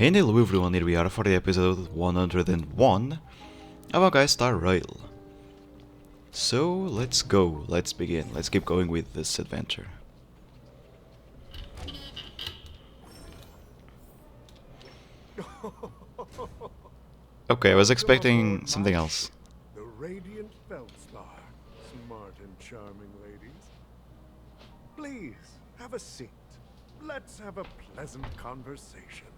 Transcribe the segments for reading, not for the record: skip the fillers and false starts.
Hello everyone, here we are for the episode 101 of Honkai Star Rail. So let's go, let's begin, let's keep going with this adventure. Okay, I was expecting something else. The radiant Feldstar, smart and charming ladies. Please, have a seat. Let's have a pleasant conversation.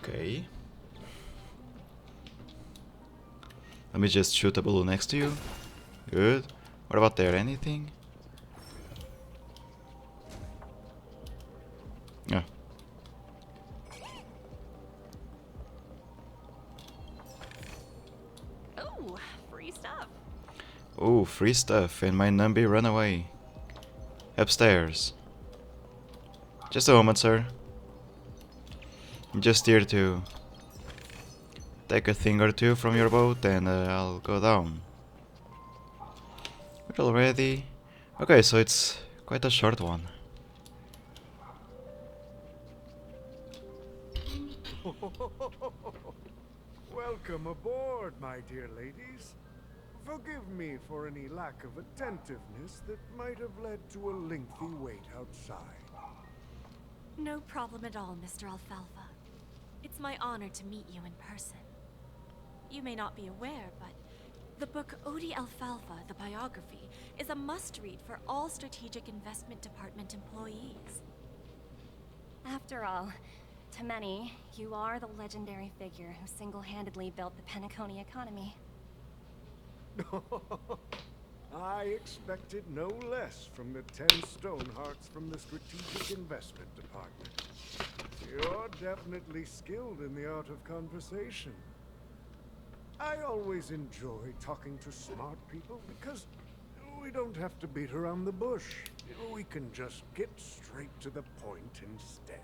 Okay. Let me just shoot a balloon next to you. Good. What about there? Anything? Yeah. Oh, free stuff. Oh, free stuff and my Numbi run away. Upstairs. Just a moment, sir. I'm just here to take a thing or two from your boat and I'll go down. We're already... Okay, so it's quite a short one. Welcome aboard, my dear ladies. Forgive me for any lack of attentiveness that might have led to a lengthy wait outside. No problem at all, Mr. Alfalfa. It's my honor to meet you in person. You may not be aware, but the book Odi Alfalfa, the biography, is a must-read for all Strategic Investment Department employees. After all, to many, you are the legendary figure who single-handedly built the Penacony economy. I expected no less from the 10 Stonehearts from the Strategic Investment Department. You're definitely skilled in the art of conversation. I always enjoy talking to smart people because we don't have to beat around the bush. We can just get straight to the point instead.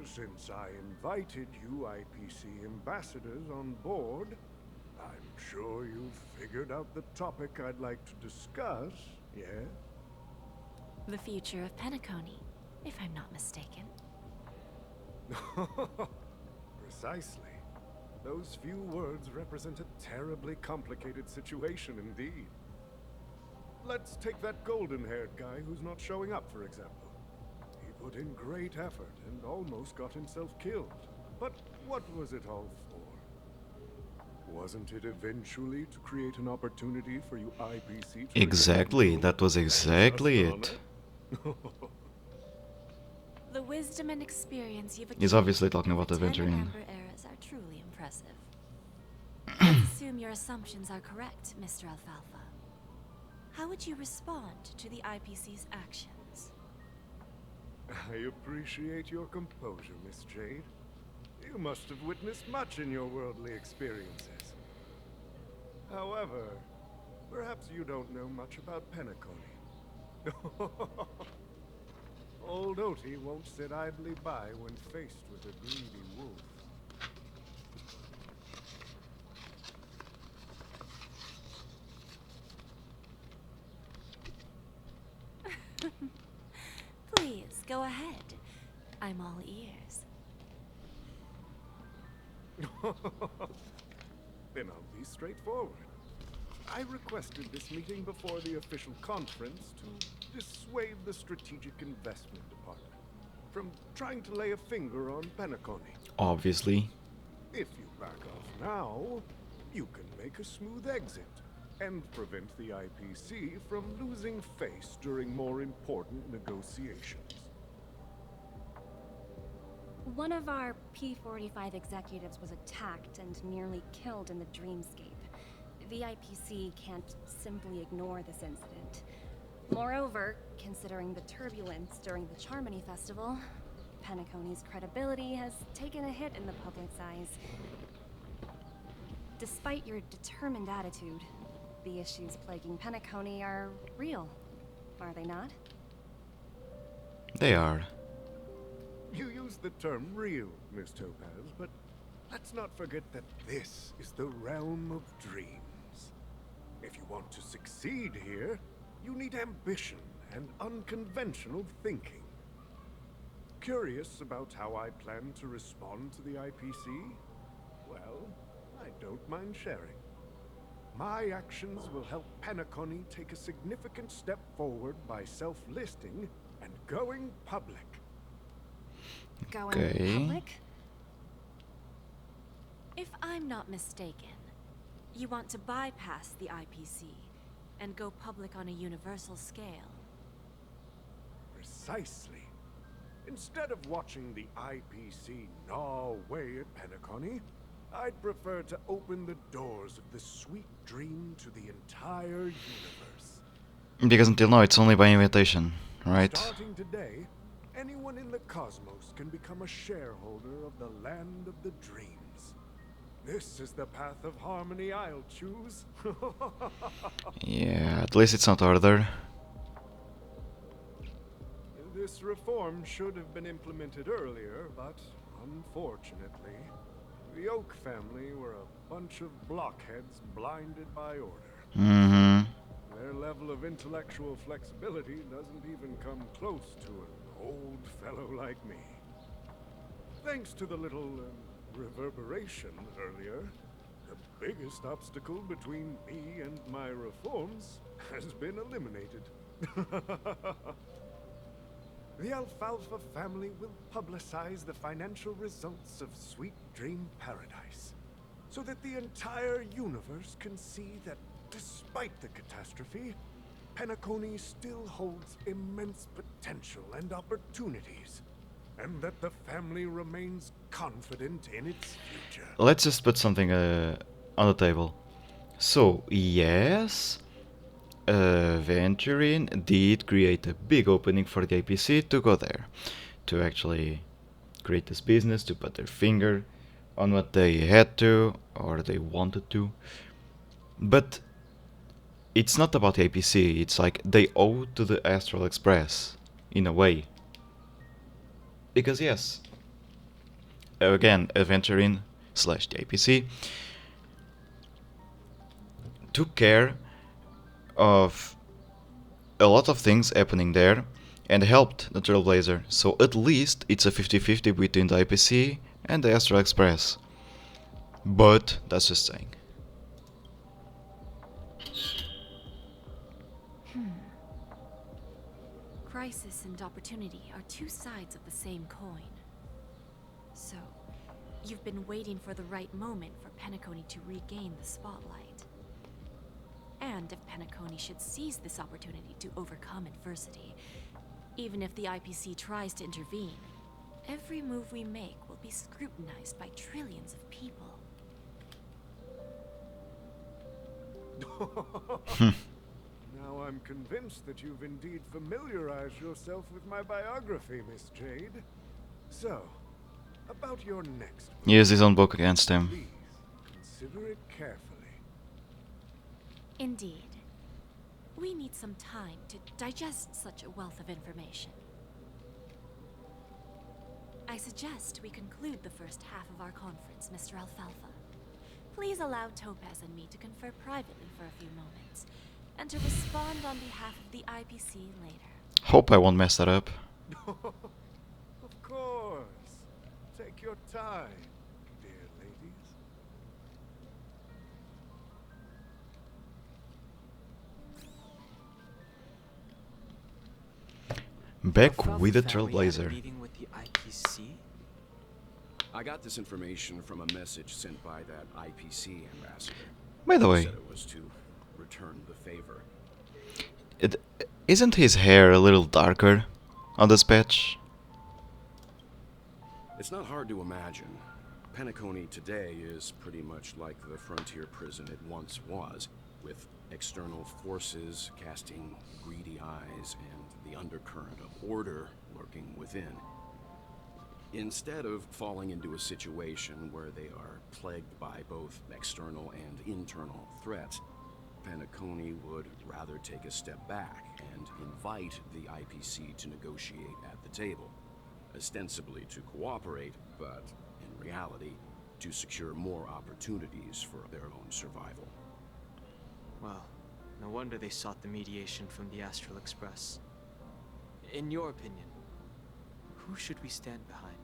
Since I invited you IPC ambassadors on board, I'm sure you've figured out the topic I'd like to discuss, yes? The future of Penacony, if I'm not mistaken. Precisely. Those few words represent a terribly complicated situation indeed. Let's take that golden-haired guy who's not showing up, for example. He put in great effort and almost got himself killed. But what was it all for? Wasn't it eventually to create an opportunity for you IPC to... Exactly, that was exactly it. The wisdom and experience you've He's obviously talking about the 10 adventuring. Amber eras are truly impressive. Let's assume your assumptions are correct, Mr. Alfalfa. How would you respond to the IPC's actions? I appreciate your composure, Miss Jade. You must have witnessed much in your worldly experiences. However, perhaps you don't know much about Penacony. Old Oti won't sit idly by when faced with a greedy wolf. Please, go ahead. I'm all ears. Then I'll be straightforward. I requested this meeting before the official conference to dissuade the Strategic Investment Department from trying to lay a finger on Penacony. Obviously. If you back off now, you can make a smooth exit and prevent the IPC from losing face during more important negotiations. One of our P-45 executives was attacked and nearly killed in the dreamscape. The IPC can't simply ignore this incident. Moreover, considering the turbulence during the Charmony Festival, Penacony's credibility has taken a hit in the public's eyes. Despite your determined attitude, the issues plaguing Penacony are real, are they not? They are. You use the term real, Miss Topaz, but let's not forget that this is the realm of dreams. If you want to succeed here, you need ambition and unconventional thinking. Curious about how I plan to respond to the IPC? Well, I don't mind sharing. My actions will help Penacony take a significant step forward by self-listing and going public. Going Okay. public? If I'm not mistaken, you want to bypass the IPC and go public on a universal scale. Precisely. Instead of watching the IPC gnaw away at Penacony, I'd prefer to open the doors of the sweet dream to the entire universe. Because until now it's only by invitation, right? Starting today, anyone in the cosmos can become a shareholder of the land of the dreams. This is the path of harmony I'll choose. Yeah, at least it's not harder. This reform should have been implemented earlier, but unfortunately, the Oak family were a bunch of blockheads blinded by order. Mm-hmm. Their level of intellectual flexibility doesn't even come close to an old fellow like me. Thanks to the little reverberation earlier, the biggest obstacle between me and my reforms has been eliminated. The Alfalfa family will publicize the financial results of Sweet Dream Paradise, so that the entire universe can see that despite the catastrophe, Penacony still holds immense potential and opportunities, and that the family remains confident in its future. Let's just put something on the table. So, yes, Venturin did create a big opening for the APC to go there, to actually create this business, to put their finger on what they had to or they wanted to. But it's not about the APC, it's like they owe to the Astral Express, in a way. Because yes, again, Venturin slash the APC took care of a lot of things happening there and helped the Trailblazer, so at least it's a 50-50 between the IPC and the Astral Express. But that's just saying. Crisis and opportunity are two sides of the same coin. So, you've been waiting for the right moment for Penacony to regain the spotlight. And if Penacony should seize this opportunity to overcome adversity, even if the IPC tries to intervene, every move we make will be scrutinized by trillions of people. Now I'm convinced that you've indeed familiarized yourself with my biography, Miss Jade. So, about your next book, He used his own book against him. please consider it carefully. Indeed. We need some time to digest such a wealth of information. I suggest we conclude the first half of our conference, Mr. Alfalfa. Please allow Topaz and me to confer privately for a few moments, and to respond on behalf of the IPC later. Hope I won't mess that up. Of course. Take your time, dear ladies. Back Alfalfa with the family had a Trailblazer. meeting with the IPC? I got this information from a message sent by that IPC ambassador. By the He way, said it was to return the favor. isn't his hair a little darker on this patch? It's not hard to imagine. Penacony today is pretty much like the frontier prison it once was, with external forces casting greedy eyes and the undercurrent of order lurking within. Instead of falling into a situation where they are plagued by both external and internal threats, Penacony would rather take a step back and invite the IPC to negotiate at the table, ostensibly to cooperate, but in reality, to secure more opportunities for their own survival. Well, no wonder they sought the mediation from the Astral Express. In your opinion, who should we stand behind?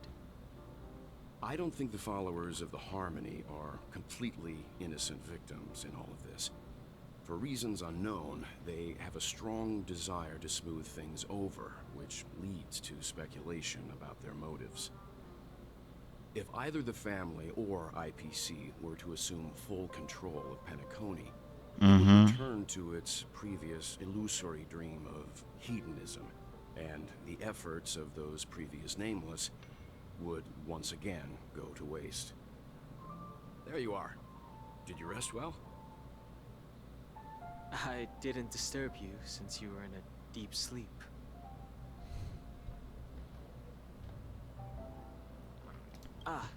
I don't think the followers of the Harmony are completely innocent victims in all of this. For reasons unknown, they have a strong desire to smooth things over, which leads to speculation about their motives. If either the family or IPC were to assume full control of Penacony, it would return to its previous illusory dream of hedonism, and the efforts of those previous nameless would once again go to waste. There you are. Did you rest well? I didn't disturb you since you were in a deep sleep. Ah,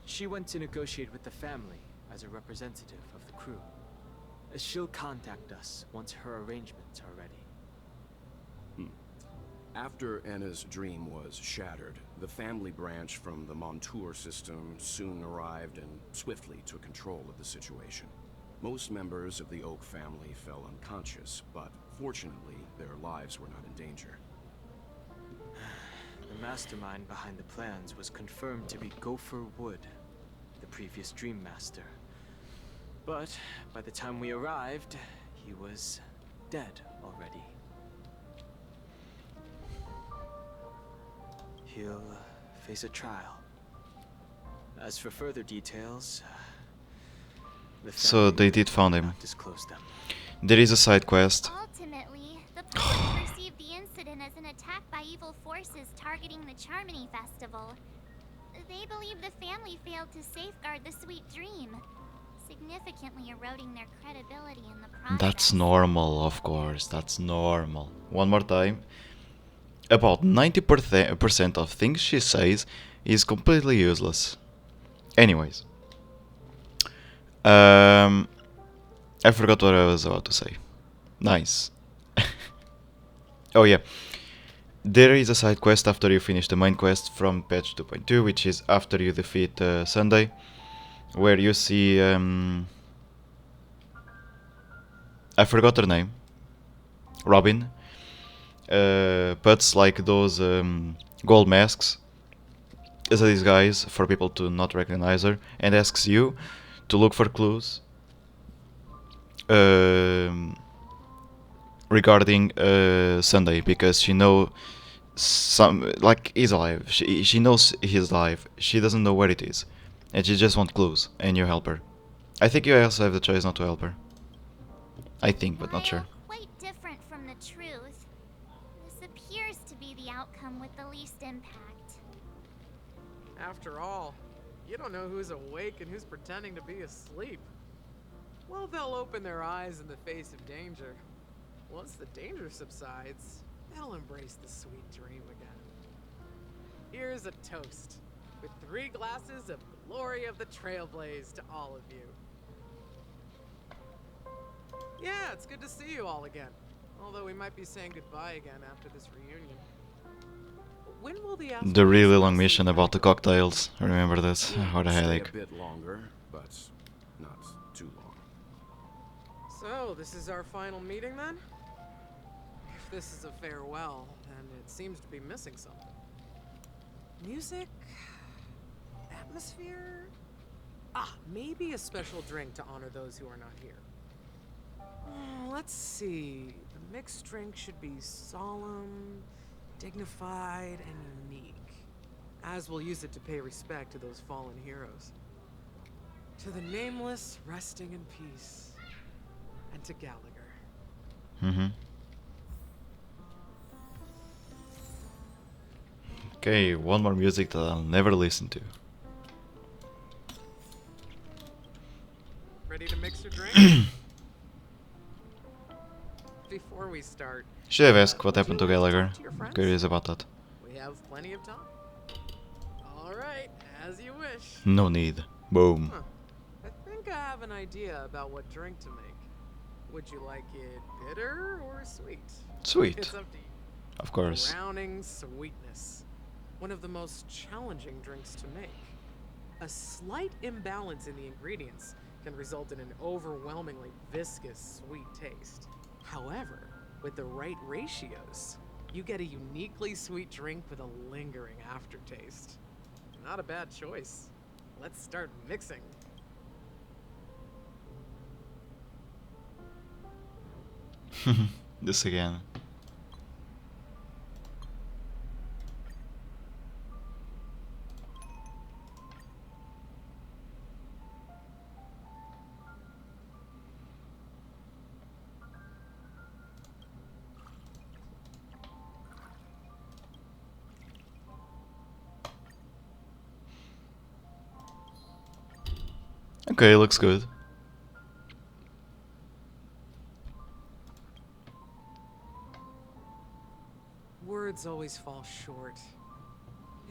she went to negotiate with the family as a representative of the crew. She'll contact us once her arrangements are ready. After Anna's dream was shattered, the family branch from the Montour system soon arrived and swiftly took control of the situation. Most members of the Oak family fell unconscious, but fortunately, their lives were not in danger. The mastermind behind the plans was confirmed to be Gopher Wood, the previous Dream Master. But by the time we arrived, he was dead already. He'll face a trial. As for further details, the So they did found him. not disclose them. There is a side quest. Ultimately, the public perceived the incident as an attack by evil forces targeting the Charmony Festival. They believe the family failed to safeguard the sweet dream, significantly eroding their credibility in the process. That's normal, of course. That's normal. One more time. About 90% of things she says is completely useless. Anyways. I forgot what I was about to say. Nice. Oh yeah. There is a side quest after you finish the main quest from patch 2.2, which is after you defeat Sunday, where you see I forgot her name. Robin. Puts like those gold masks as a disguise for people to not recognize her, and asks you to look for clues regarding Sunday, because she know he's alive. She knows he's alive. She doesn't know where it is, and she just wants clues, and you help her. I think you also have the choice not to help her. I think, but not sure. Quite different from the truth. This appears to be the outcome with the least impact. After all, you don't know who's awake and who's pretending to be asleep. Well, they'll open their eyes in the face of danger. Once the danger subsides, they'll embrace the sweet dream again. Here's a toast, with 3 glasses of glory of the Trailblaze to all of you. Yeah, it's good to see you all again. Although we might be saying goodbye again after this reunion. When will The really long mission about the cocktails. Remember this? Or the Stay headache. a bit longer, but not too long. So, this is our final meeting then? If this is a farewell, then it seems to be missing something. Music? Atmosphere? Ah, maybe a special drink to honor those who are not here. Let's see. The mixed drink should be solemn, dignified, and unique. As we'll use it to pay respect to those fallen heroes. To the nameless, resting in peace. And to Gallagher. Okay, one more music that I'll never listen to. Ready to mix your drink? Before we start, Should have asked what would happened to you like Gallagher. talk to your friends? Curious about that. We have plenty of time. All right, as you wish. No need. Boom. Huh. I think I have an idea about what drink to make. Would you like it bitter or sweet? Sweet. It's up to you. Of course. Drowning sweetness. One of the most challenging drinks to make. A slight imbalance in the ingredients can result in an overwhelmingly viscous sweet taste. However, with the right ratios, You get a uniquely sweet drink with a lingering aftertaste. Not a bad choice. Let's start mixing. This again. Okay, looks good. Words always fall short.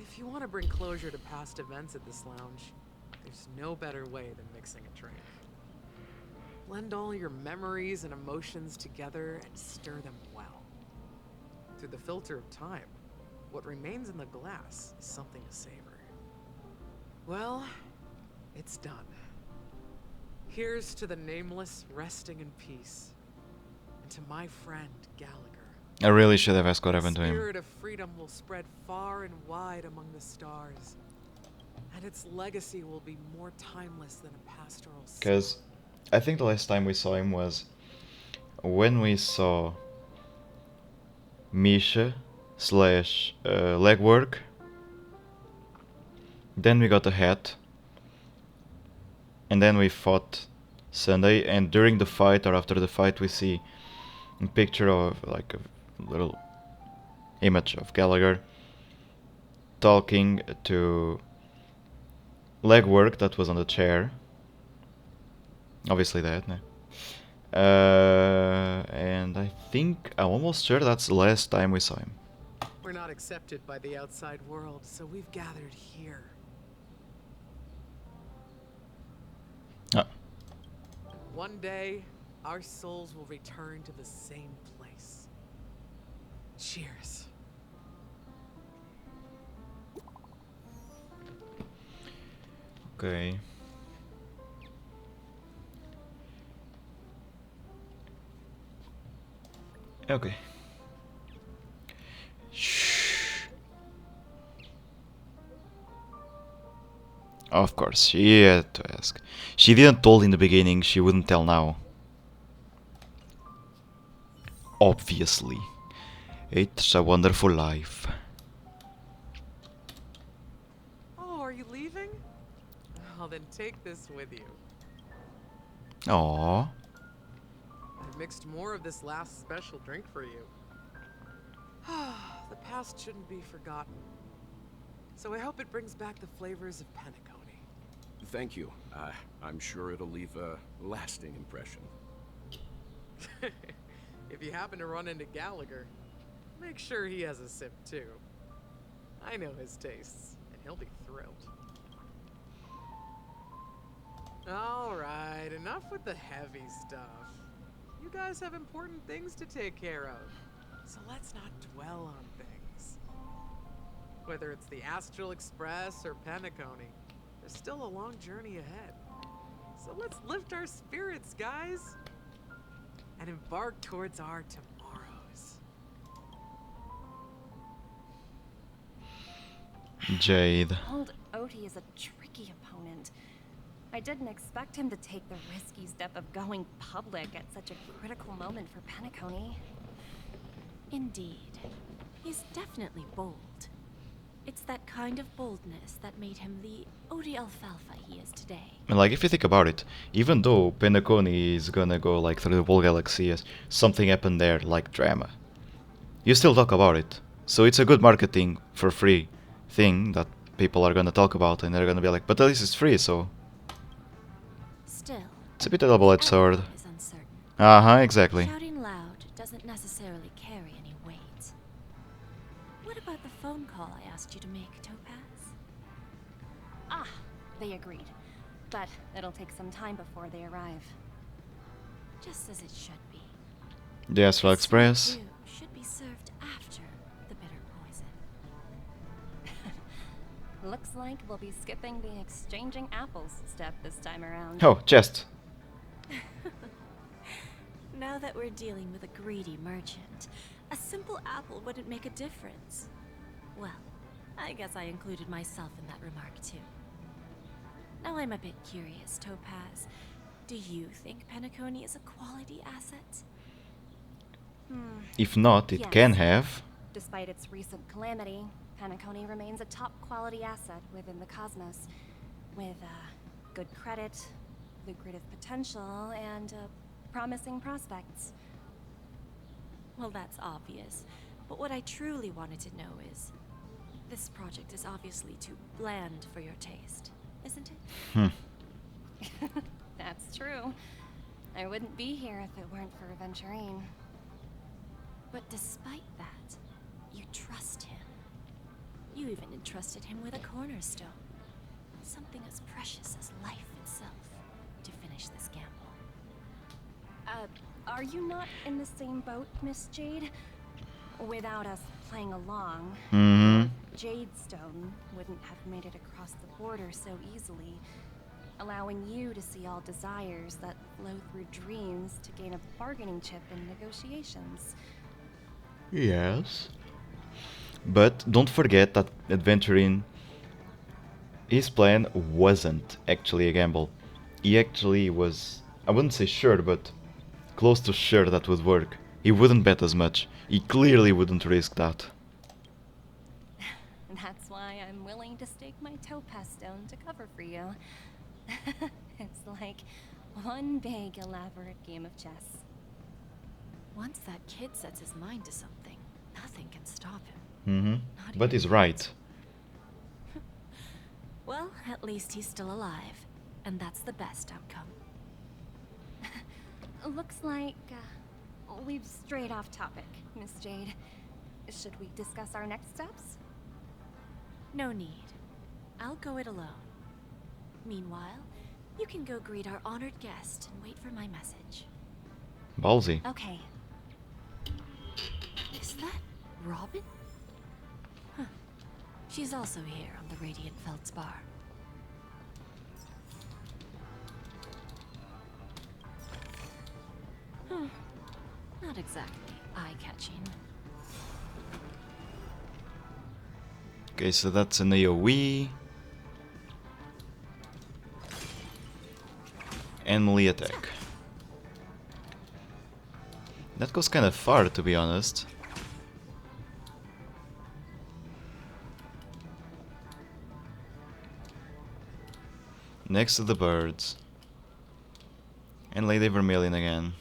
If you want to bring closure to past events at this lounge, there's no better way than mixing a drink. Blend all your memories and emotions together and stir them well. Through the filter of time, what remains in the glass is something to savor. Well, it's done. Here's to the nameless resting in peace, and to my friend Gallagher. I really should have asked what happened to The him. spirit of freedom will spread far and wide among the stars, and its legacy will be more timeless than a pastoral song. Because I think the last time we saw him was when we saw Misha / legwork. Then we got a hat. And then we fought Sunday, and during the fight or after the fight we see a picture of like a little image of Gallagher talking to legwork that was on the chair. Obviously that, no? And I think I'm almost sure that's the last time we saw him. We're not accepted by the outside world, so we've gathered here. Ah. One day, our souls will return to the same place. Cheers. Okay. Okay. Shh. Of course, she had to ask. She didn't told in the beginning, she wouldn't tell now. Obviously. It's a wonderful life. Oh, are you leaving? Well, then take this with you. Aww. I mixed more of this last special drink for you. The past shouldn't be forgotten. So I hope it brings back the flavors of Penacony. Thank you. I'm sure it'll leave a lasting impression. If you happen to run into Gallagher, make sure he has a sip too. I know his tastes, and he'll be thrilled. Alright, enough with the heavy stuff. You guys have important things to take care of, so let's not dwell on things. Whether it's the Astral Express or Penacony, there's still a long journey ahead. So let's lift our spirits, guys, and embark towards our tomorrows. Jade. Old Odie is a tricky opponent. I didn't expect him to take the risky step of going public at such a critical moment for Penacony. Indeed. He's definitely bold. It's that kind of boldness that made him the Odie Alfalfa he is today. And like, if you think about it, even though Penacony is gonna go like through the whole galaxy as something happened there, like drama, you still talk about it. So it's a good marketing for free thing that people are gonna talk about, and they're gonna be like, but at least it's free, so... Still, It's a bit a double-edged sword. everyone is uncertain. Uh-huh, exactly. Shouting loud doesn't necessarily carry any weight. What about the phone call I asked you to make, Topaz? Ah, they agreed. But it'll take some time before they arrive. Just as it should be. The Astral Express. Stew should be served after the bitter poison. Looks like we'll be skipping the exchanging apples step this time around. Oh, chest. Now that we're dealing with a greedy merchant, A simple apple wouldn't make a difference. Well, I guess I included myself in that remark too. Now I'm a bit curious, Topaz. Do you think Penacony is a quality asset? If not, it Yes. can have. Despite its recent calamity, Penacony remains a top-quality asset within the cosmos, with good credit, lucrative potential, and promising prospects. Well, that's obvious. But what I truly wanted to know is, this project is obviously too bland for your taste, isn't it? That's true. I wouldn't be here if it weren't for Aventurine. But despite that, you trust him. You even entrusted him with a cornerstone. Something as precious as life itself, to finish this gamble. Are you not in the same boat, Miss Jade? Without us playing along, Jadestone wouldn't have made it across the border so easily, allowing you to see all desires that flow through dreams to gain a bargaining chip in negotiations. Yes. But don't forget that Adventuring, his plan wasn't actually a gamble. He actually was, I wouldn't say sure, but close to sure that would work. He wouldn't bet as much. He clearly wouldn't risk that. That's why I'm willing to stake my topaz stone to cover for you. It's like one big elaborate game of chess. Once that kid sets his mind to something, nothing can stop him. Not But even he's fate. right. Well, at least he's still alive, and that's the best outcome. Looks like we've strayed off topic, Miss Jade. Should we discuss our next steps? No need. I'll go it alone. Meanwhile, you can go greet our honored guest and wait for my message. Ballsy. Okay. Is that Robin? Huh. She's also here on the Radiant Feldspar. Not exactly eye-catching. Okay, so that's an AoE. And melee attack. That goes kind of far, to be honest. Next to the birds. And Lady Vermilion again.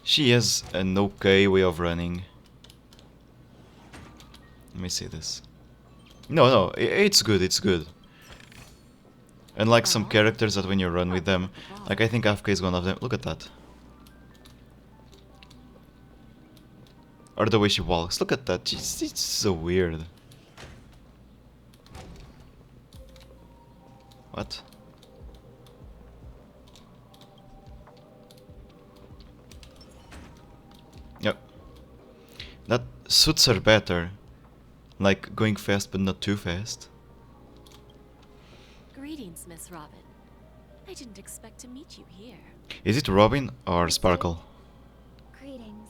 She has an okay way of running. Let me see this. No, it's good, it's good. Unlike some characters that when you run with them, like I think AFK is one of them. Look at that. Or the way she walks. Look at that. It's so weird. What? Yep. That suits her better. Like going fast but not too fast. Greetings, Miss Robin. I didn't expect to meet you here. Is it Robin or Sparkle? Greetings.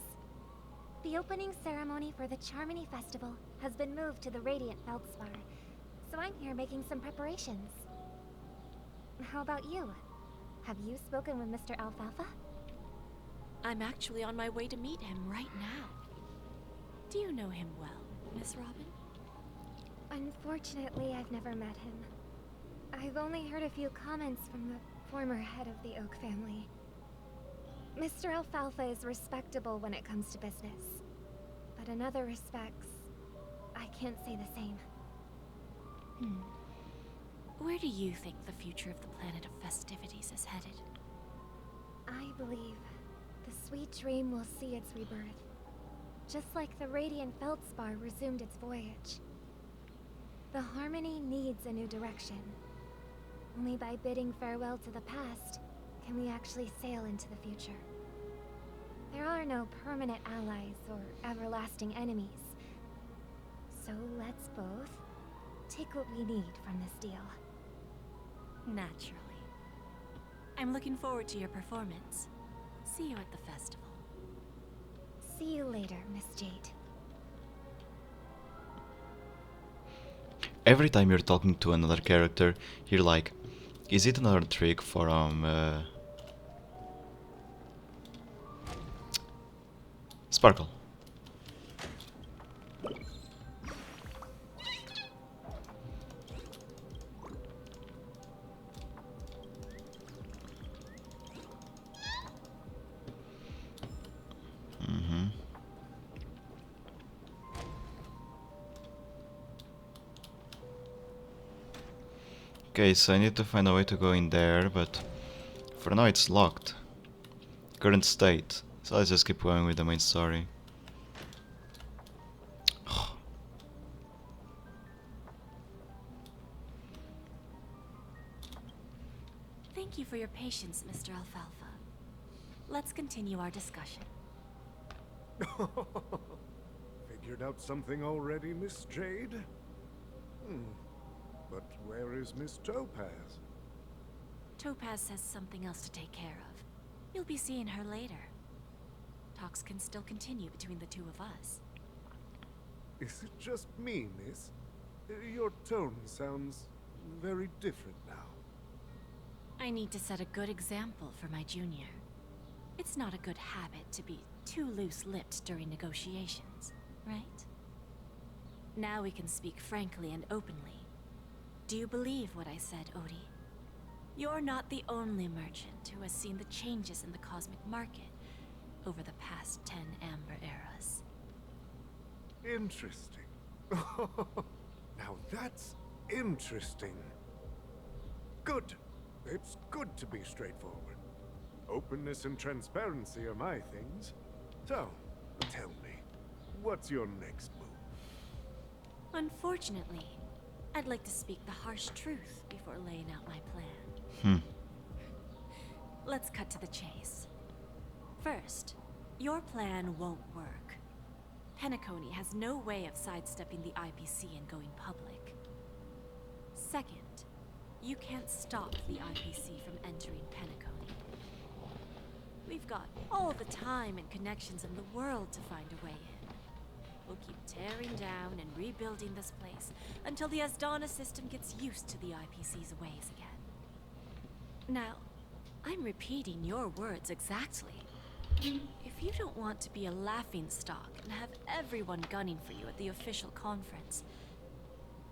The opening ceremony for the Charmony Festival has been moved to the Radiant Feldspar, so I'm here making some preparations. How about you? Have you spoken with Mr. Alfalfa? I'm actually on my way to meet him right now. Do you know him well, Miss Robin? Unfortunately, I've never met him. I've only heard a few comments from the former head of the Oak family. Mr. Alfalfa is respectable when it comes to business, but in other respects, I can't say the same. Where do you think the future of the planet of festivities is headed? I believe the sweet dream will see its rebirth, just like the Radiant Feldspar resumed its voyage. The Harmony needs a new direction. Only by bidding farewell to the past can we actually sail into the future. There are no permanent allies or everlasting enemies. So let's both take what we need from this deal. Naturally. I'm looking forward to your performance. See you at the festival. See you later, Miss Jade. Every time you're talking to another character, you're like, is it another trick from Sparkle? Okay, so I need to find a way to go in there, but for now it's locked. Current state. So let's just keep going with the main story. Thank you for your patience, Mr. Alfalfa. Let's continue our discussion. Figured out something already, Miss Jade? But where is Miss Topaz? Topaz has something else to take care of. You'll be seeing her later. Talks can still continue between the two of us. Is it just me, miss? Your tone sounds very different now. I need to set a good example for my junior. It's not a good habit to be too loose-lipped during negotiations, right? Now we can speak frankly and openly. Do you believe what I said, Odie? You're not the only merchant who has seen the changes in the cosmic market over the past 10 Amber Eras. Interesting. Now that's interesting. Good. It's good to be straightforward. Openness and transparency are my things. So, tell me, what's your next move? Unfortunately, I'd like to speak the harsh truth before laying out my plan. Let's cut to the chase. First, your plan won't work. Penacony has no way of sidestepping the IPC and going public. Second, you can't stop the IPC from entering Penacony. We've got all the time and connections in the world to find a way in. We'll keep tearing down and rebuilding this place until the Asdana system gets used to the IPC's ways again. Now, I'm repeating your words exactly. If you don't want to be a laughingstock and have everyone gunning for you at the official conference,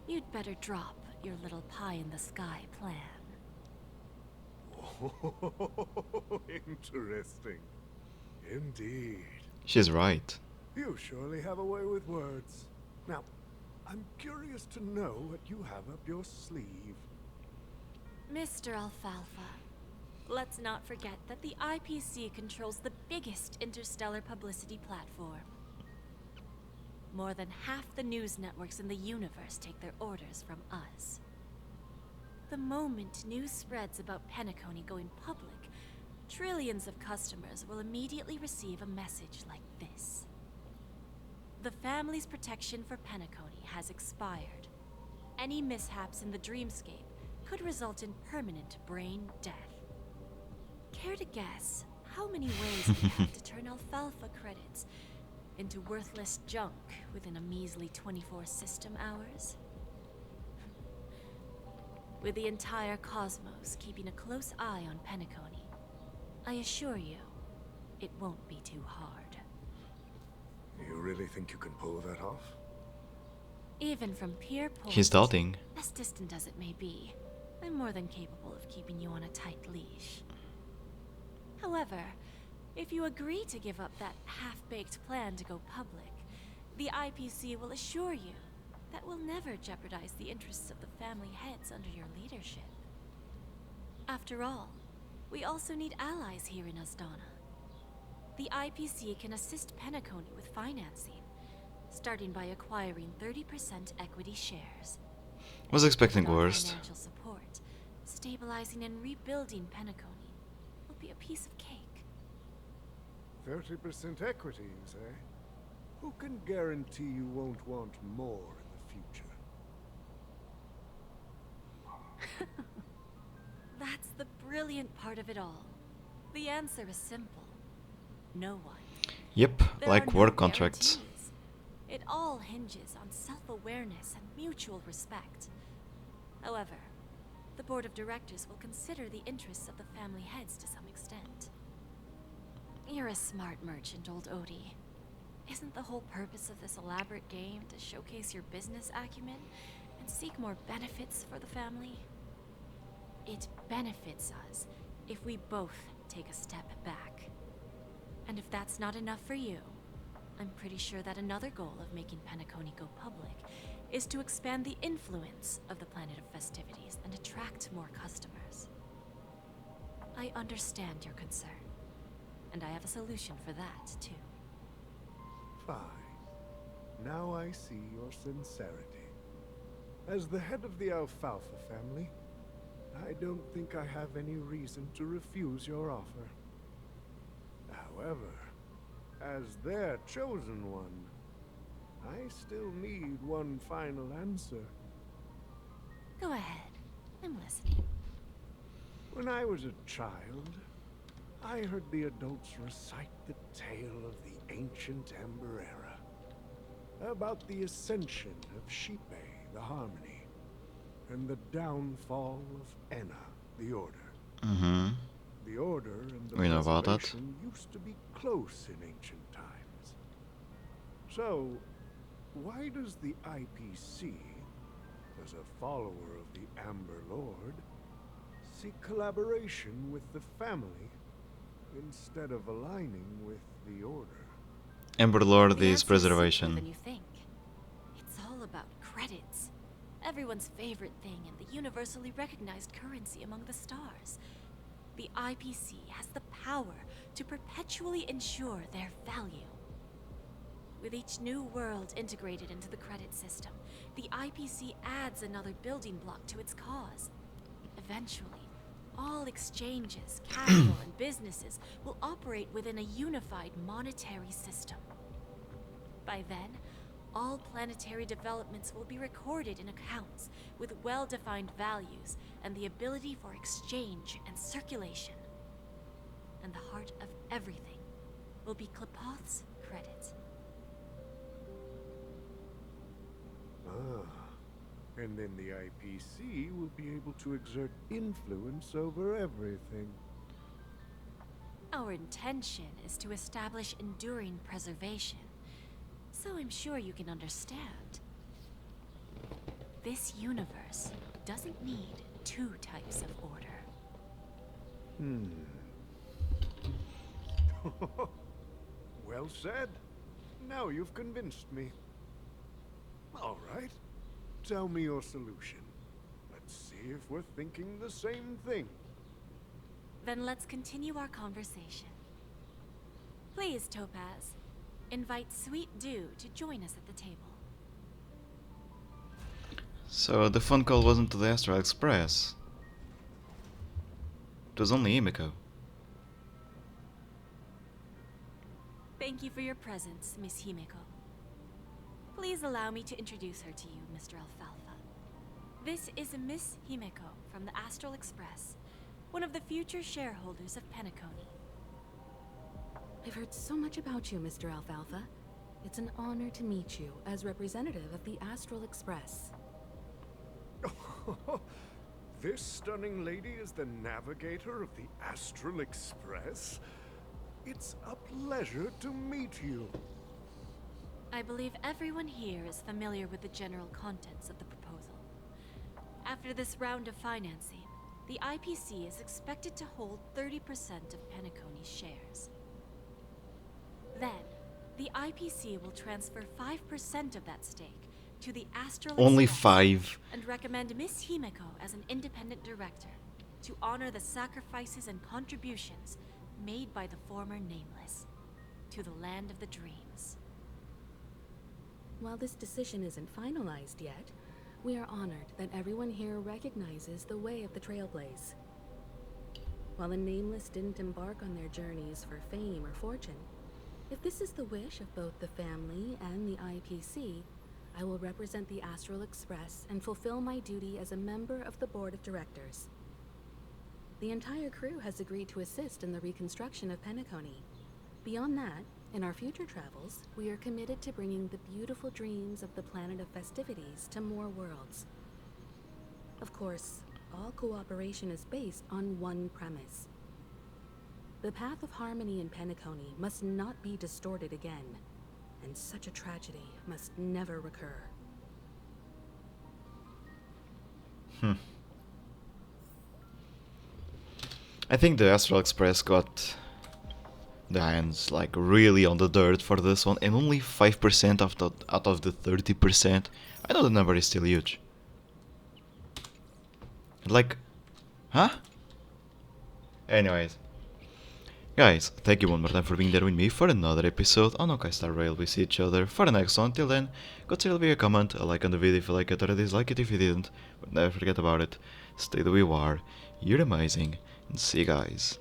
you'd better drop your little pie-in-the-sky plan. Oh, interesting. Indeed. She's right. You surely have a way with words. Now, I'm curious to know what you have up your sleeve. Mr. Alfalfa, let's not forget that the IPC controls the biggest interstellar publicity platform. More than half the news networks in the universe take their orders from us. The moment news spreads about Penacony going public, trillions of customers will immediately receive a message like this. The family's protection for Penacony has expired. Any mishaps in the dreamscape could result in permanent brain death. Care to guess how many ways we have to turn Alfalfa credits into worthless junk within a measly 24 system hours? With the entire cosmos keeping a close eye on Penacony, I assure you, it won't be too hard. You really think you can pull that off? Even from peer polls, He's doubting. as distant as it may be, I'm more than capable of keeping you on a tight leash. However, if you agree to give up that half-baked plan to go public, the IPC will assure you that we'll never jeopardize the interests of the family heads under your leadership. After all, we also need allies here in Asdana. The IPC can assist Penacony with financing, starting by acquiring 30% equity shares. Was expecting With our worst. financial support, stabilizing and rebuilding Penacony will be a piece of cake. 30% equity, you say? Who can guarantee you won't want more in the future? brilliant part of it all. The answer is simple. No one. Yep, There like are no work contracts. guarantees. It all hinges on self-awareness and mutual respect. However, the board of directors will consider the interests of the family heads to some extent. You're a smart merchant, old Odie. Isn't the whole purpose of this elaborate game to showcase your business acumen and seek more benefits for the family? It benefits us if we both take a step back. And if that's not enough for you, I'm pretty sure that another goal of making Penacony go public is to expand the influence of the Planet of Festivities and attract more customers. I understand your concern, and I have a solution for that, too. Fine. Now I see your sincerity. As the head of the Alfalfa family, I don't think I have any reason to refuse your offer. However, as their chosen one, I still need one final answer. Go ahead. I'm listening. When I was a child, I heard the adults recite the tale of the ancient Ember Era, about the ascension of Shipe, the Harmony, and the downfall of Enna, the Order. Mm-hmm. The Order and the We know about that. Preservation used to be close in ancient times. So, why does the IPC, as a follower of the Amber Lord, seek collaboration with the family instead of aligning with the Order? Ember Lord The is answer's simpler preservation. than you think. It's all about credits. Everyone's favorite thing and the universally recognized currency among the stars. The IPC has the power to perpetually ensure their value. With each new world integrated into the credit system, the IPC adds another building block to its cause. Eventually, all exchanges, capital, and businesses will operate within a unified monetary system. By then, all planetary developments will be recorded in accounts with well-defined values and the ability for exchange and circulation. And the heart of everything will be Klepoth's credit. Ah, and then the IPC will be able to exert influence over everything. Our intention is to establish enduring preservation, so I'm sure you can understand. This universe doesn't need two types of order. Well said. Now you've convinced me. All right. Tell me your solution. Let's see if we're thinking the same thing. Then let's continue our conversation. Please, Topaz, invite Sweet Dew to join us at the table. So the phone call wasn't to the Astral Express. It was only Himiko. Thank you for your presence, Miss Himeko. Please allow me to introduce her to you, Mr. Alfalfa. This is Miss Himeko from the Astral Express, one of the future shareholders of Penacony. I've heard so much about you, Mr. Alfalfa. It's an honor to meet you as representative of the Astral Express. This stunning lady is the navigator of the Astral Express? It's a pleasure to meet you. I believe everyone here is familiar with the general contents of the proposal. After this round of financing, the IPC is expected to hold 30% of Penacony's shares. Then, the IPC will transfer 5% of that stake to the Astral Only Express 5. and recommend Miss Himeko as an independent director to honor the sacrifices and contributions made by the former Nameless to the land of the dreams. While this decision isn't finalized yet, we are honored that everyone here recognizes the way of the Trailblaze. While the Nameless didn't embark on their journeys for fame or fortune, if this is the wish of both the family and the IPC, I will represent the Astral Express and fulfill my duty as a member of the board of directors. the entire crew has agreed to assist in the reconstruction of Penacony. Beyond that, in our future travels, we are committed to bringing the beautiful dreams of the planet of festivities to more worlds. Of course, all cooperation is based on one premise. The path of harmony in Penacony must not be distorted again, and such a tragedy must never recur. I think the Astral Express got the hands like really on the dirt for this one, and only 5% out of the 30%. I know the number is still huge. Like, huh? Anyways. Guys, thank you one more time for being there with me for another episode on Honkai Star Rail. We see each other for the next one. Till then, consider leaving a comment, a like on the video if you like it, or a dislike it if you didn't. But never forget about it. Stay the way you are. You're amazing. And see you guys